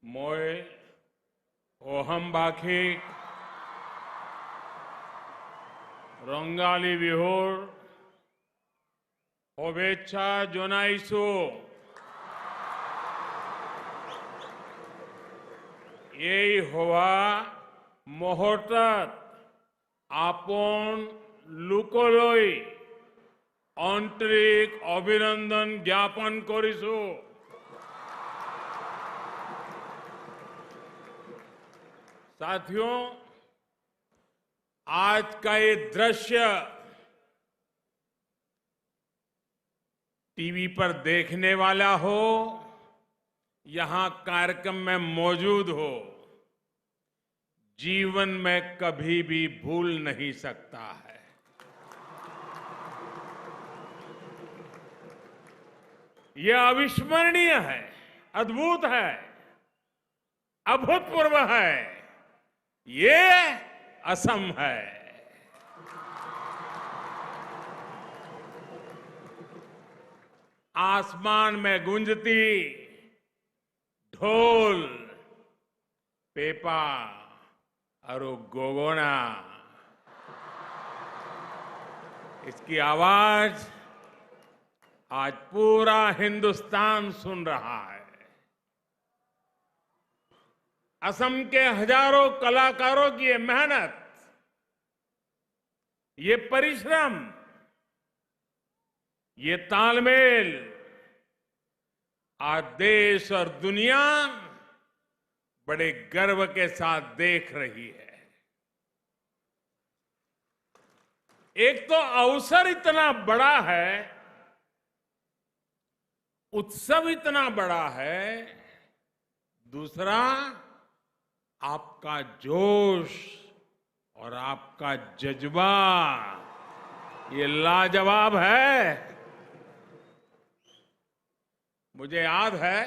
Moi Ohambakik Rongali Vihur Ovecha Jonaisu Yei Hoa Mohotat Apon Lukoloi Antrik Abhinandan Gyapan Korisu साथियों, आज का ये दृश्य टीवी पर देखने वाला हो, यहां कार्यक्रम में मौजूद हो, जीवन में कभी भी भूल नहीं सकता है। यह अविस्मरणीय है, अद्भुत है, अभूतपूर्व है। ये असम है। आसमान में गूंजती ढोल, पेपा और गोगोना, इसकी आवाज आज पूरा हिंदुस्तान सुन रहा है। असम के हजारों कलाकारों की ये मेहनत, ये परिश्रम, ये तालमेल आज देश और दुनिया बड़े गर्व के साथ देख रही है। एक तो अवसर इतना बड़ा है, उत्सव इतना बड़ा है, दूसरा आपका जोश और आपका जज्बा ये लाजवाब है। मुझे याद है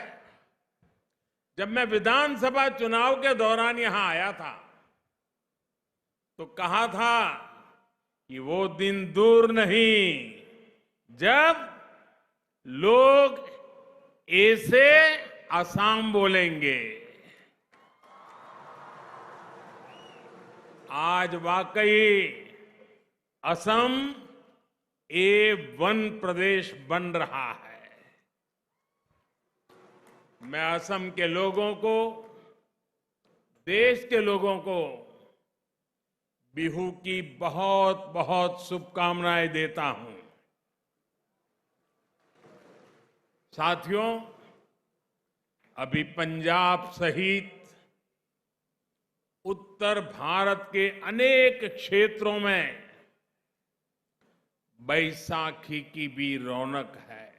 जब मैं विधानसभा चुनाव के दौरान यहां आया था तो कहा था कि वो दिन दूर नहीं जब लोग ए से असम बोलेंगे। आज वाकई असम A1 प्रदेश बन रहा है। मैं असम के लोगों को, देश के लोगों को बिहू की बहुत बहुत शुभकामनाएं देता हूं। साथियों, अभी पंजाब सहित उत्तर भारत के अनेक क्षेत्रों में बैसाखी की भी रौनक है।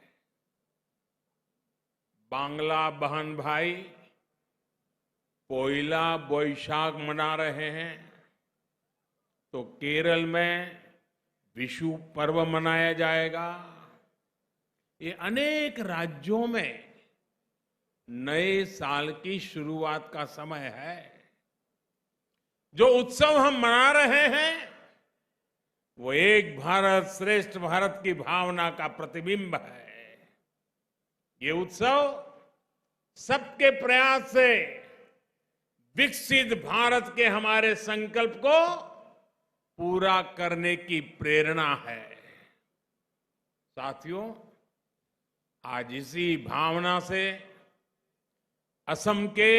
बांग्ला बहन भाई पोइला बोईशाख मना रहे हैं, तो केरल में विशु पर्व मनाया जाएगा। ये अनेक राज्यों में नए साल की शुरुआत का समय है। जो उत्सव हम मना रहे हैं वो एक भारत श्रेष्ठ भारत की भावना का प्रतिबिंब है। ये उत्सव सबके प्रयास से विकसित भारत के हमारे संकल्प को पूरा करने की प्रेरणा है। साथियों, आज इसी भावना से असम के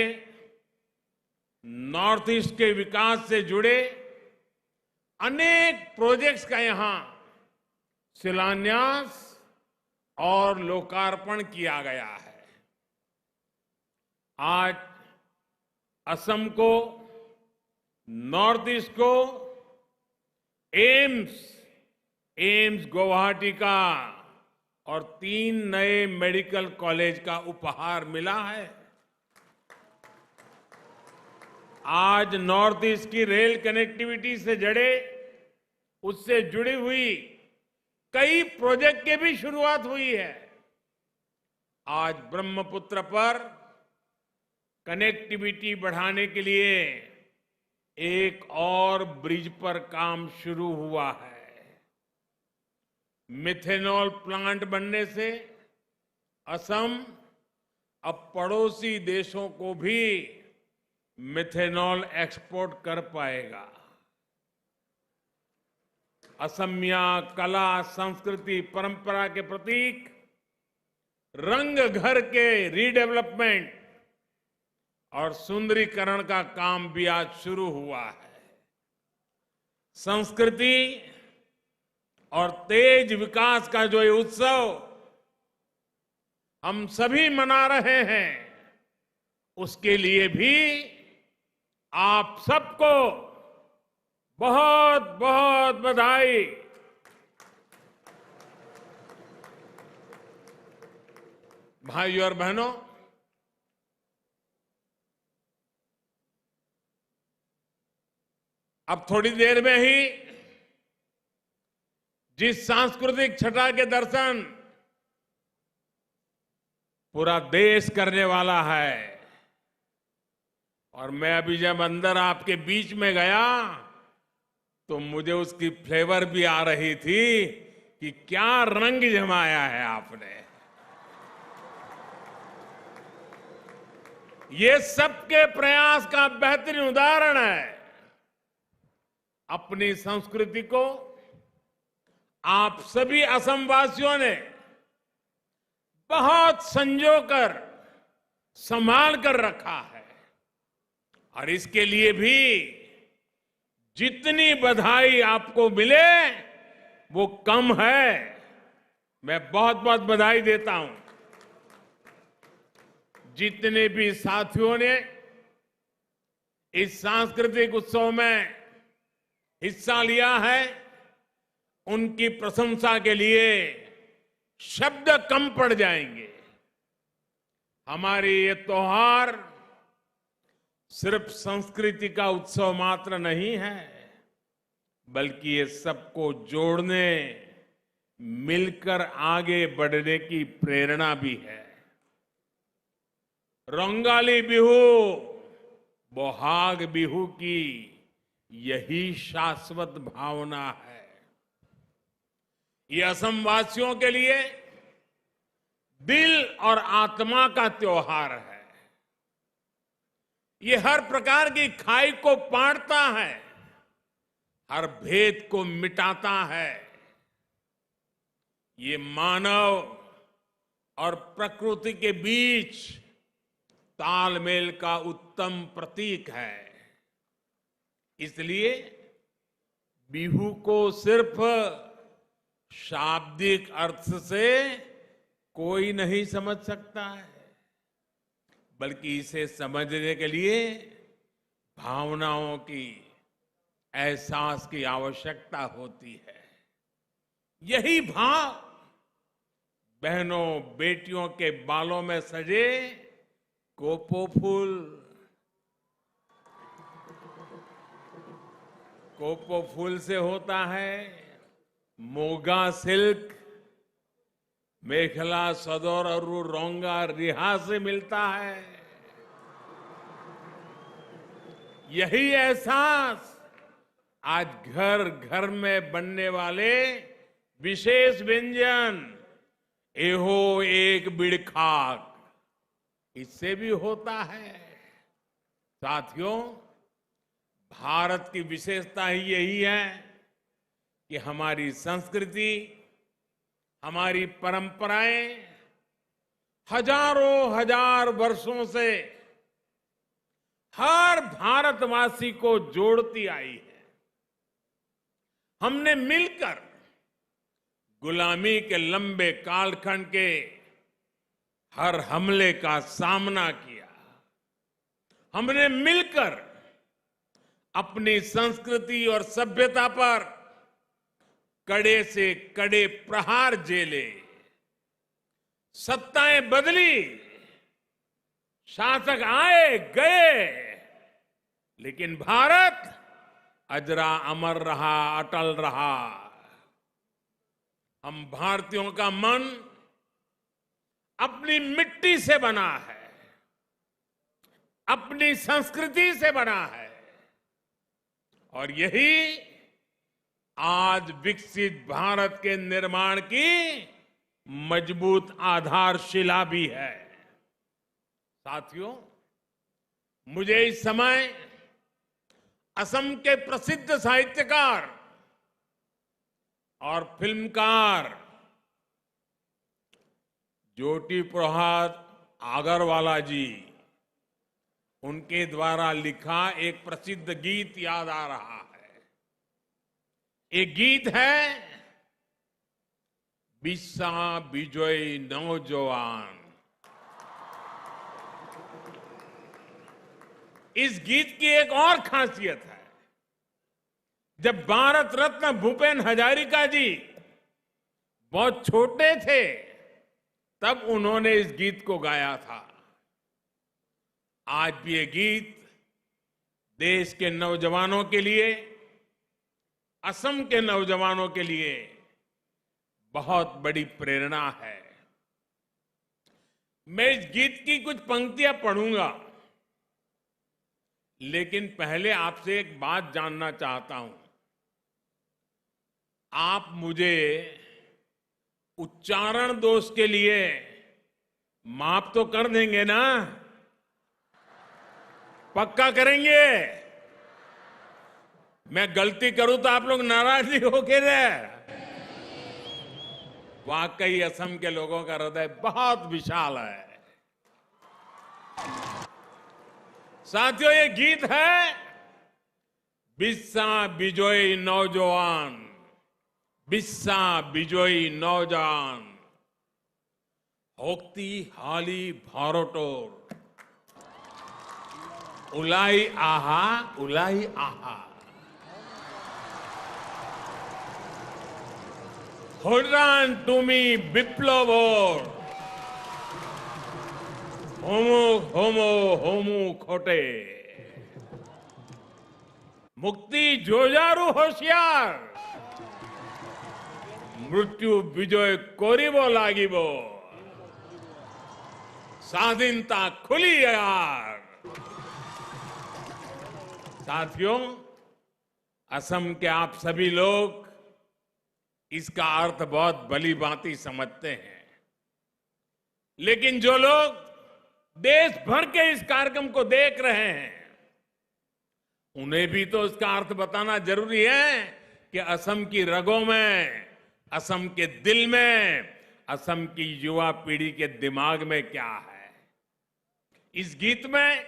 नॉर्थ ईस्ट के विकास से जुड़े अनेक प्रोजेक्ट्स का यहां शिलान्यास और लोकार्पण किया गया है। आज असम को, नॉर्थ ईस्ट को एम्स गुवाहाटी का और 3 नए मेडिकल कॉलेज का उपहार मिला है। आज नॉर्थ ईस्ट की रेल कनेक्टिविटी से उससे जुड़ी हुई कई प्रोजेक्ट की भी शुरुआत हुई है। आज ब्रह्मपुत्र पर कनेक्टिविटी बढ़ाने के लिए एक और ब्रिज पर काम शुरू हुआ है। मिथेनॉल प्लांट बनने से असम अब पड़ोसी देशों को भी मिथेनॉल एक्सपोर्ट कर पाएगा। असमिया कला, संस्कृति, परंपरा के प्रतीक रंग घर के रीडेवलपमेंट और सुंदरीकरण का काम भी आज शुरू हुआ है। संस्कृति और तेज विकास का जो ये उत्सव हम सभी मना रहे हैं, उसके लिए भी आप सबको बहुत बहुत बधाई। भाइयों और बहनों, अब थोड़ी देर में ही जिस सांस्कृतिक छटा के दर्शन पूरा देश करने वाला है, और मैं अभी जब अंदर आपके बीच में गया तो मुझे उसकी फ्लेवर भी आ रही थी कि क्या रंग जमाया है आपने। ये सबके प्रयास का बेहतरीन उदाहरण है। अपनी संस्कृति को आप सभी असम वासियों ने बहुत संजोकर संभाल कर रखा है, और इसके लिए भी जितनी बधाई आपको मिले वो कम है। मैं बहुत बहुत बधाई देता हूं। जितने भी साथियों ने इस सांस्कृतिक उत्सव में हिस्सा लिया है, उनकी प्रशंसा के लिए शब्द कम पड़ जाएंगे। हमारे ये त्योहार सिर्फ संस्कृति का उत्सव मात्र नहीं है, बल्कि ये सबको जोड़ने, मिलकर आगे बढ़ने की प्रेरणा भी है। रंगाली बिहू, बोहाग बिहू की यही शाश्वत भावना है। ये असम वासियों के लिए दिल और आत्मा का त्योहार है। ये हर प्रकार की खाई को पाटता है, हर भेद को मिटाता है। ये मानव और प्रकृति के बीच तालमेल का उत्तम प्रतीक है। इसलिए बिहू को सिर्फ शाब्दिक अर्थ से कोई नहीं समझ सकता है, बल्कि इसे समझने के लिए भावनाओं की, एहसास की आवश्यकता होती है। यही भाव बहनों बेटियों के बालों में सजे कोपो फूल से होता है, मोगा सिल्क, मेखला सदर और रोंगा रिहा से मिलता है। यही एहसास आज घर घर में बनने वाले विशेष व्यंजन एहो एक बिड़ खाक, इससे भी होता है। साथियों, भारत की विशेषता ही यही है कि हमारी संस्कृति, हमारी परंपराएं हजारों हजार वर्षों से हर भारतवासी को जोड़ती आई है। हमने मिलकर गुलामी के लंबे कालखंड के हर हमले का सामना किया। हमने मिलकर अपनी संस्कृति और सभ्यता पर कड़े से कड़े प्रहार झेले। सत्ताएं बदली, शासक आए गए, लेकिन भारत अजरा अमर रहा, अटल रहा। हम भारतीयों का मन अपनी मिट्टी से बना है, अपनी संस्कृति से बना है, और यही आज विकसित भारत के निर्माण की मजबूत आधारशिला भी है। साथियों, मुझे इस समय असम के प्रसिद्ध साहित्यकार और फिल्मकार ज्योति प्रसाद आगरवाला जी, उनके द्वारा लिखा एक प्रसिद्ध गीत याद आ रहा है। एक गीत है, बिस्सा बिजोई नौजवान। इस गीत की एक और खासियत है, जब भारत रत्न भूपेन हजारिका जी बहुत छोटे थे, तब उन्होंने इस गीत को गाया था। आज भी ये गीत देश के नौजवानों के लिए, असम के नौजवानों के लिए बहुत बड़ी प्रेरणा है। मैं इस गीत की कुछ पंक्तियां पढ़ूंगा, लेकिन पहले आपसे एक बात जानना चाहता हूं। आप मुझे उच्चारण दोष के लिए माफ तो कर देंगे ना? पक्का करेंगे? मैं गलती करूं तो आप लोग नाराज नहीं होगे रे? वाकई असम के लोगों का हृदय बहुत विशाल है। साथियों, ये गीत है, बिस्सा बिजोई नौजवान, बिस्सा बिजोई नौजवान, होक्ती हाली भारतोर, उलाई आहा, उलाई आहा, होड्रान टूमी विप्लवोर, होमो होमो होमो खोटे, मुक्ति जोजारू होशियार, मृत्यु विजय कोरिबो लागिबो, स्वाधीनता खुली यार। साथियों, असम के आप सभी लोग इसका अर्थ बहुत भली भांति समझते हैं, लेकिन जो लोग देश भर के इस कार्यक्रम को देख रहे हैं, उन्हें भी तो इसका अर्थ बताना जरूरी है कि असम की रगों में, असम के दिल में, असम की युवा पीढ़ी के दिमाग में क्या है। इस गीत में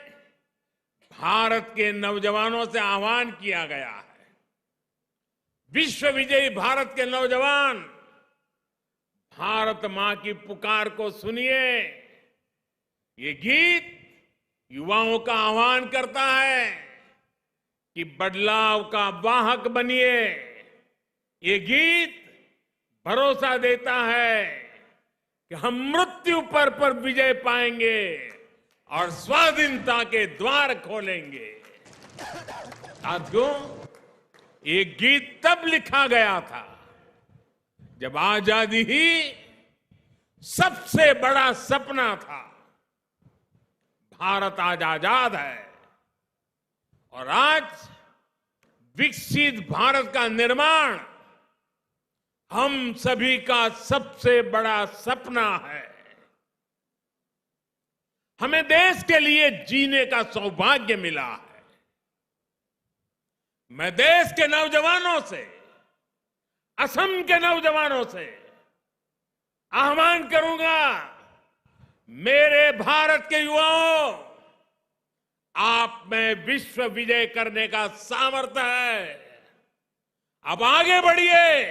भारत के नौजवानों से आह्वान किया गया है। विश्व विजयी भारत के नौजवान, भारत मां की पुकार को सुनिए। ये गीत युवाओं का आह्वान करता है कि बदलाव का वाहक बनिए। ये गीत भरोसा देता है कि हम मृत्यु पर विजय पाएंगे और स्वाधीनता के द्वार खोलेंगे। साथियों, ये गीत तब लिखा गया था जब आजादी ही सबसे बड़ा सपना था। भारत आज आजाद है और आज विकसित भारत का निर्माण हम सभी का सबसे बड़ा सपना है। हमें देश के लिए जीने का सौभाग्य मिला है। मैं देश के नौजवानों से, असम के नौजवानों से आह्वान करूंगा, मेरे भारत के युवाओं, आप में विश्व विजय करने का सामर्थ्य है। अब आगे बढ़िए,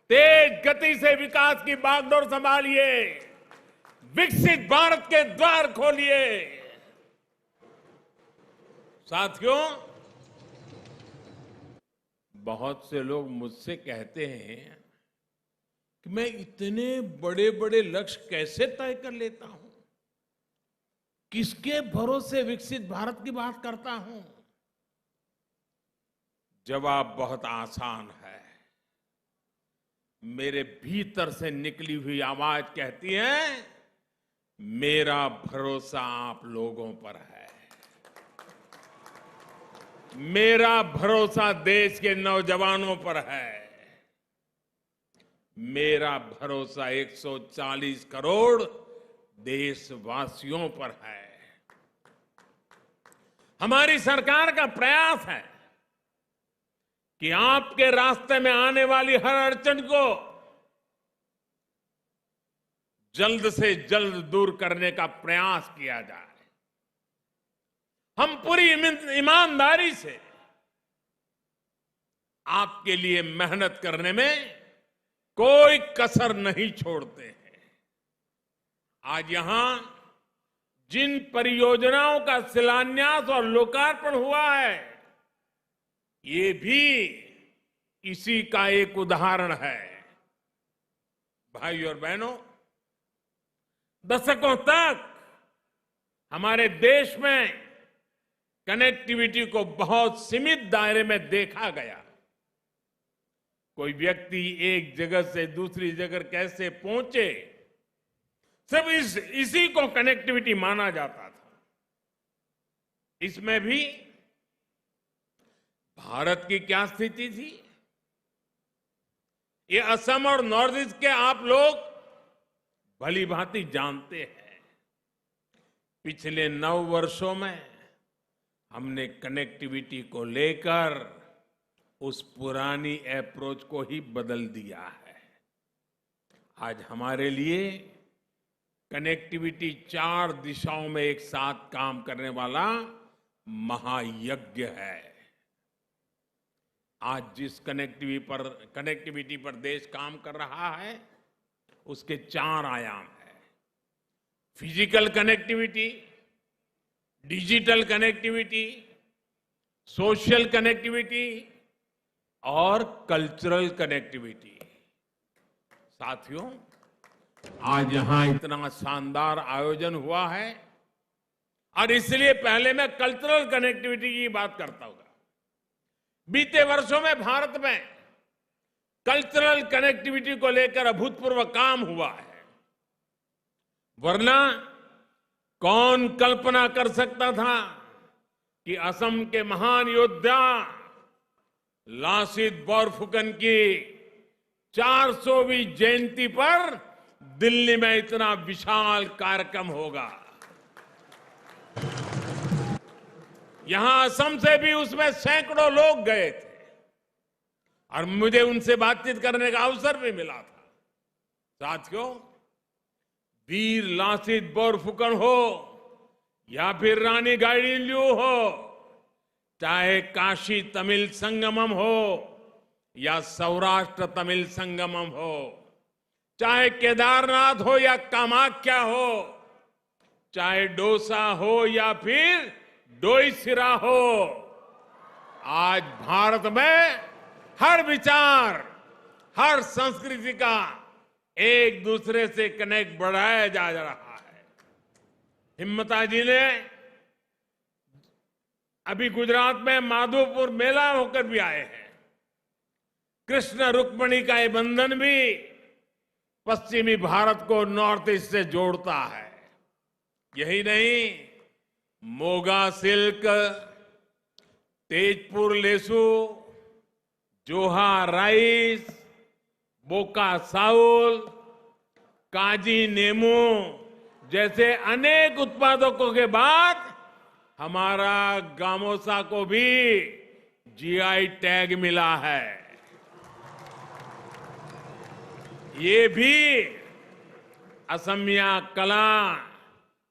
तेज गति से विकास की बागडोर संभालिए, विकसित भारत के द्वार खोलिए। साथियों, बहुत से लोग मुझसे कहते हैं कि मैं इतने बड़े बड़े लक्ष्य कैसे तय कर लेता हूं, किसके भरोसे विकसित भारत की बात करता हूं। जवाब बहुत आसान है। मेरे भीतर से निकली हुई आवाज कहती है, मेरा भरोसा आप लोगों पर है। मेरा भरोसा देश के नौजवानों पर है। मेरा भरोसा 140 करोड़ देशवासियों पर है। हमारी सरकार का प्रयास है कि आपके रास्ते में आने वाली हर अड़चन को जल्द से जल्द दूर करने का प्रयास किया जाए। हम पूरी ईमानदारी से आपके लिए मेहनत करने में कोई कसर नहीं छोड़ते हैं। आज यहां जिन परियोजनाओं का शिलान्यास और लोकार्पण हुआ है, ये भी इसी का एक उदाहरण है। भाई और बहनों, दशकों तक हमारे देश में कनेक्टिविटी को बहुत सीमित दायरे में देखा गया। कोई व्यक्ति एक जगह से दूसरी जगह कैसे पहुंचे, सब इसी को कनेक्टिविटी माना जाता था। इसमें भी भारत की क्या स्थिति थी, ये असम और नॉर्थ ईस्ट के आप लोग भली भांति जानते हैं। पिछले 9 वर्षों में हमने कनेक्टिविटी को लेकर उस पुरानी अप्रोच को ही बदल दिया है। आज हमारे लिए कनेक्टिविटी 4 दिशाओं में एक साथ काम करने वाला महायज्ञ है। आज जिस कनेक्टिविटी पर देश काम कर रहा है, उसके 4 आयाम हैं। Physical connectivity, digital connectivity, social connectivity और कल्चरल कनेक्टिविटी। साथियों, आज यहां इतना शानदार आयोजन हुआ है और इसलिए पहले मैं कल्चरल कनेक्टिविटी की बात करता हूं। बीते वर्षों में भारत में कल्चरल कनेक्टिविटी को लेकर अभूतपूर्व काम हुआ है। वरना कौन कल्पना कर सकता था कि असम के महान योद्धा लासित बोरफुकन की 400वीं जयंती पर दिल्ली में इतना विशाल कार्यक्रम होगा। यहां असम से भी उसमें सैकड़ों लोग गए थे और मुझे उनसे बातचीत करने का अवसर भी मिला था। साथियों, वीर लासित बोरफुकन हो या फिर रानी गाइडिंलियू हो, चाहे काशी तमिल संगमम हो या सौराष्ट्र तमिल संगमम हो, चाहे केदारनाथ हो या कामाख्या हो, चाहे डोसा हो या फिर डोईसिरा हो, आज भारत में हर विचार, हर संस्कृति का एक दूसरे से कनेक्ट बढ़ाया जा रहा है। हिम्मता जी ने अभी गुजरात में माधोपुर मेला होकर भी आए हैं। कृष्ण रुक्मिणी का ये बंधन भी पश्चिमी भारत को नॉर्थ ईस्ट से जोड़ता है। यही नहीं, मोगा सिल्क, तेजपुर लेसू, जोहा राइस, बोका साउल, काजी नेमू जैसे अनेक उत्पादकों के बाद हमारा गामोसा को भी जीआई टैग मिला है। ये भी असमिया कला,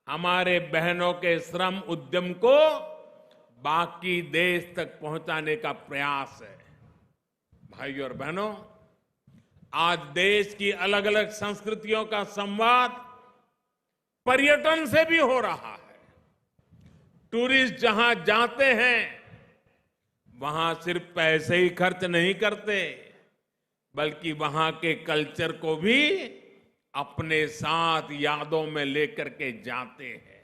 हमारे बहनों के श्रम उद्यम को बाकी देश तक पहुंचाने का प्रयास है। भाइयों और बहनों, आज देश की अलग अलग संस्कृतियों का संवाद पर्यटन से भी हो रहा है। टूरिस्ट जहां जाते हैं वहां सिर्फ पैसे ही खर्च नहीं करते, बल्कि वहां के कल्चर को भी अपने साथ यादों में लेकर के जाते हैं।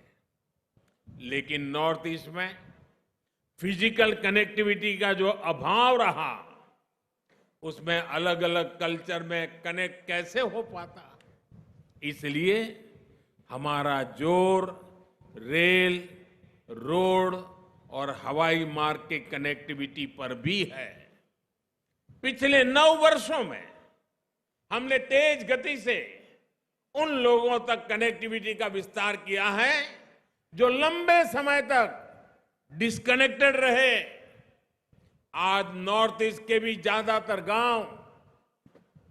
लेकिन नॉर्थ ईस्ट में फिजिकल कनेक्टिविटी का जो अभाव रहा, उसमें अलग अलग कल्चर में कनेक्ट कैसे हो पाता। इसलिए हमारा जोर रेल, रोड और हवाई मार्ग के कनेक्टिविटी पर भी है। पिछले 9 वर्षों में हमने तेज गति से उन लोगों तक कनेक्टिविटी का विस्तार किया है जो लंबे समय तक डिस्कनेक्टेड रहे। आज नॉर्थ ईस्ट के भी ज्यादातर गांव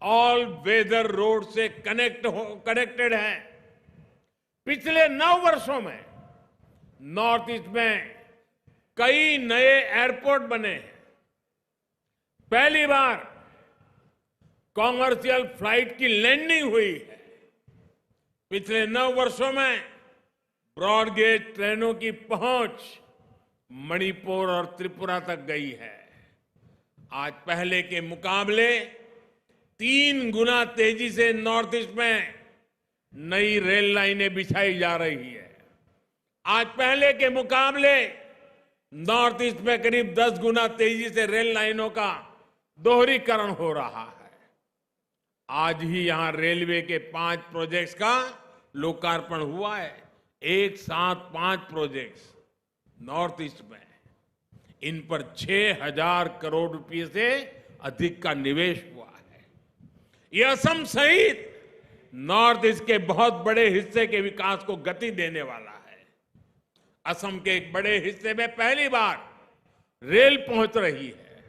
ऑल वेदर रोड से कनेक्टेड हैं। पिछले 9 वर्षों में नॉर्थ ईस्ट में कई नए एयरपोर्ट बने हैं। पहली बार कॉमर्शियल फ्लाइट की लैंडिंग हुई है। पिछले 9 वर्षों में ब्रॉड गेज ट्रेनों की पहुंच मणिपुर और त्रिपुरा तक गई है। आज पहले के मुकाबले 3 गुना तेजी से नॉर्थ ईस्ट में नई रेल लाइनें बिछाई जा रही है। आज पहले के मुकाबले नॉर्थ ईस्ट में करीब 10 गुना तेजी से रेल लाइनों का दोहरीकरण हो रहा है। आज ही यहां रेलवे के 5 प्रोजेक्ट्स का लोकार्पण हुआ है। एक साथ 5 प्रोजेक्ट्स नॉर्थ ईस्ट में। इन पर 6,000 करोड़ रुपए से अधिक का निवेश हुआ है। यह असम सहित नॉर्थ ईस्ट के बहुत बड़े हिस्से के विकास को गति देने वाला है। असम के एक बड़े हिस्से में पहली बार रेल पहुंच रही है।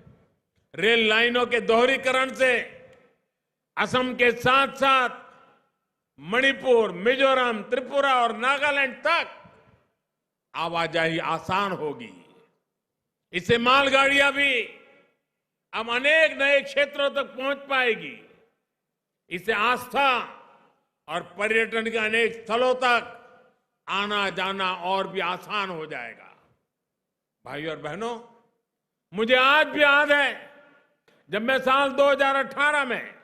रेल लाइनों के दोहरीकरण से असम के साथ साथ मणिपुर, मिजोरम, त्रिपुरा और नागालैंड तक आवाजाही आसान होगी। इससे मालगाड़ियां भी अब अनेक नए क्षेत्रों तक पहुंच पाएगी। इससे आस्था और पर्यटन के अनेक स्थलों तक आना जाना और भी आसान हो जाएगा। भाइयों और बहनों, मुझे आज भी याद है जब मैं साल 2018 में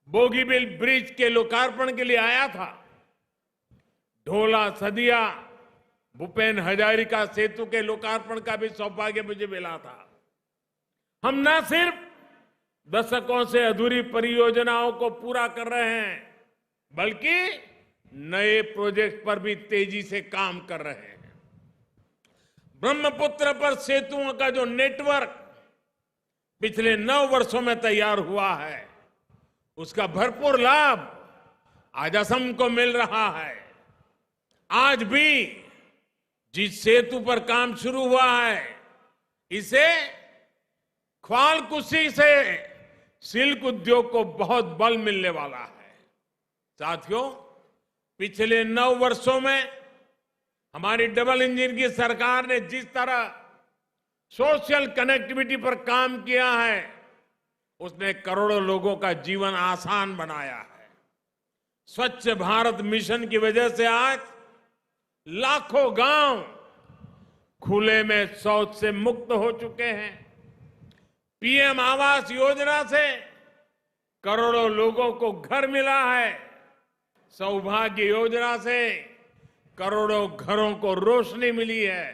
बोगीबिल ब्रिज के लोकार्पण के लिए आया था। ढोला सदिया भूपेन हजारिका सेतु के लोकार्पण का भी सौभाग्य मुझे मिला था। हम न सिर्फ दशकों से अधूरी परियोजनाओं को पूरा कर रहे हैं, बल्कि नए प्रोजेक्ट पर भी तेजी से काम कर रहे हैं। ब्रह्मपुत्र पर सेतुओं का जो नेटवर्क पिछले 9 वर्षों में तैयार हुआ है, उसका भरपूर लाभ आज असम को मिल रहा है। आज भी जिस सेतु पर काम शुरू हुआ है, इसे ख्वालकुशी से सिल्क उद्योग को बहुत बल मिलने वाला है। साथियों, पिछले 9 वर्षों में हमारी डबल इंजन की सरकार ने जिस तरह सोशल कनेक्टिविटी पर काम किया है, उसने करोड़ों लोगों का जीवन आसान बनाया है। स्वच्छ भारत मिशन की वजह से आज लाखों गांव खुले में शौच से मुक्त हो चुके हैं। पीएम आवास योजना से करोड़ों लोगों को घर मिला है। सौभाग्य योजना से करोड़ों घरों को रोशनी मिली है।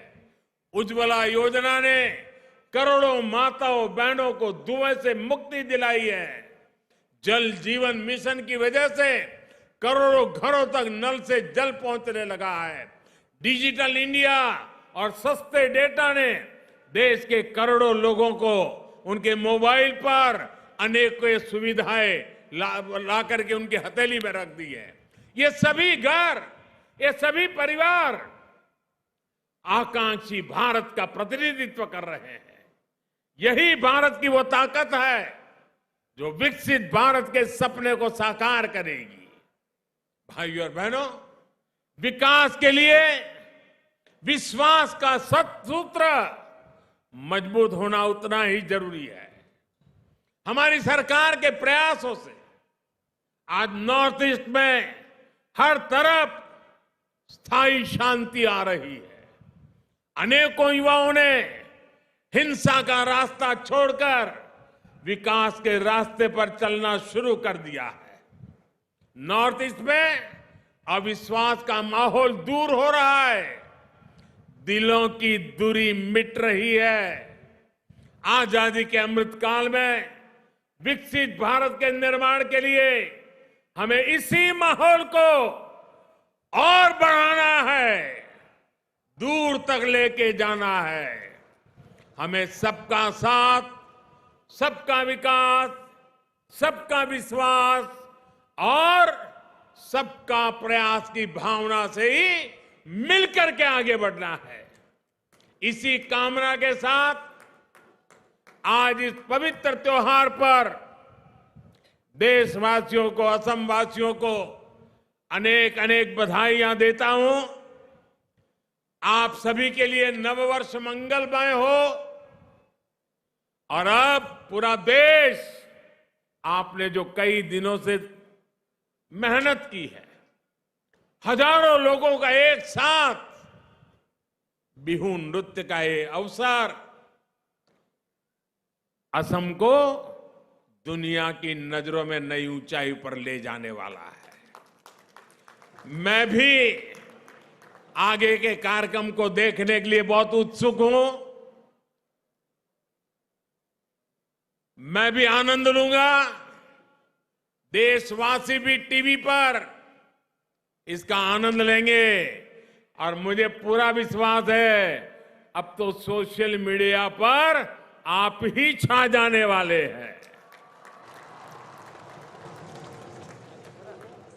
उज्ज्वला योजना ने करोड़ों माताओं बहनों को धुएं से मुक्ति दिलाई है। जल जीवन मिशन की वजह से करोड़ों घरों तक नल से जल पहुंचने लगा है। डिजिटल इंडिया और सस्ते डेटा ने देश के करोड़ों लोगों को उनके मोबाइल पर अनेकों सुविधाएं ला करके उनकी हथेली में रख दी है। ये सभी घर, ये सभी परिवार आकांक्षी भारत का प्रतिनिधित्व कर रहे हैं। यही भारत की वो ताकत है जो विकसित भारत के सपने को साकार करेगी। भाइयों और बहनों, विकास के लिए विश्वास का सूत्र मजबूत होना उतना ही जरूरी है। हमारी सरकार के प्रयासों से आज नॉर्थ ईस्ट में हर तरफ स्थायी शांति आ रही है। अनेकों युवाओं ने हिंसा का रास्ता छोड़कर विकास के रास्ते पर चलना शुरू कर दिया है। नॉर्थ ईस्ट में अविश्वास का माहौल दूर हो रहा है। दिलों की दूरी मिट रही है। आजादी के अमृत काल में विकसित भारत के निर्माण के लिए हमें इसी माहौल को और बढ़ाना है, दूर तक लेके जाना है। हमें सबका साथ, सबका विकास, सबका विश्वास और सबका प्रयास की भावना से ही मिलकर के आगे बढ़ना है। इसी कामना के साथ आज इस पवित्र त्योहार पर देशवासियों को, असम वासियों को अनेक अनेक बधाइयां देता हूं। आप सभी के लिए नववर्ष मंगलमय हो। और अब पूरा देश, आपने जो कई दिनों से मेहनत की है, हजारों लोगों का एक साथ बिहू नृत्य का ये अवसर असम को दुनिया की नजरों में नई ऊंचाई पर ले जाने वाला है। मैं भी आगे के कार्यक्रम को देखने के लिए बहुत उत्सुक हूं। मैं भी आनंद लूंगा, देशवासी भी टीवी पर इसका आनंद लेंगे। और मुझे पूरा विश्वास है, अब तो सोशल मीडिया पर आप ही छा जाने वाले हैं।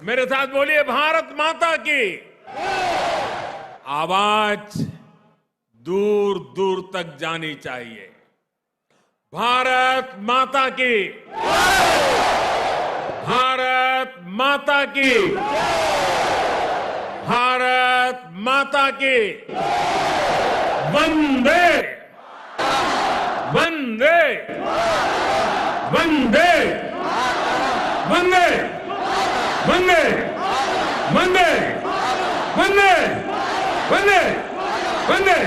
मेरे साथ बोलिए, भारत माता की आवाज दूर दूर तक जानी चाहिए। भारत माता की, भारत माता की, भारत माता की। वंदे वंदे वंदे वंदे वंदे वंदे वंदे वंदे वंदे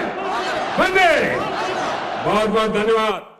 वंदे। बहुत बहुत धन्यवाद।